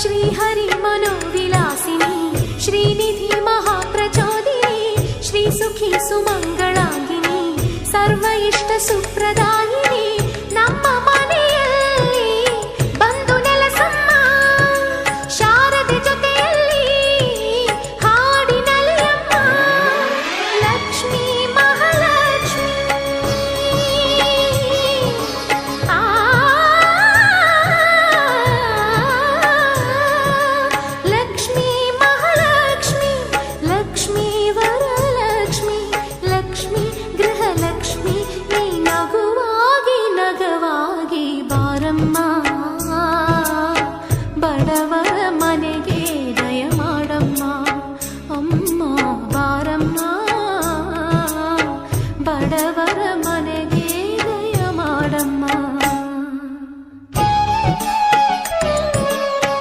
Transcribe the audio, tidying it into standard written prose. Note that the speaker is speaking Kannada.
ಶ್ರೀಹರಿ ಮನೋವಿಲಾಸಿನಿ ಶ್ರೀನಿಧಿ ಮಹಾಪ್ರಚೋದಿನಿ ಶ್ರೀ ಸುಖಿ ಸುಮಂಗಳಾಂಗಿನಿ ಸರ್ವ ಇಷ್ಟ ಸುಪ್ರದಾಯಿನಿ ನಮ್ಮ ಮನೆಯಲ್ಲಿ ಬಂದು ನೆಲಸಮ್ಮ ಶಾರದೆ ಜೊತೆಯಲ್ಲಿ ಹಾಡಿನಲ್ಲಿ ಅಮ್ಮ ಲಕ್ಷ್ಮೀ ಮಹಾಲಕ್ಷ್ಮಿ ಲಕ್ಷ್ಮೀ ಮಹಾಲಕ್ಷ್ಮಿ ಲಕ್ಷ್ಮೀ ವರಲಕ್ಷ್ಮಿ ಲಕ್ಷ್ಮೀ ಗೃಹಲಕ್ಷ್ಮಿ ನೀ ನಗುವಾಗಿ ನಗವಾಗಿ ಬಾರಮ್ಮ ಬಡವರಮ್ಮ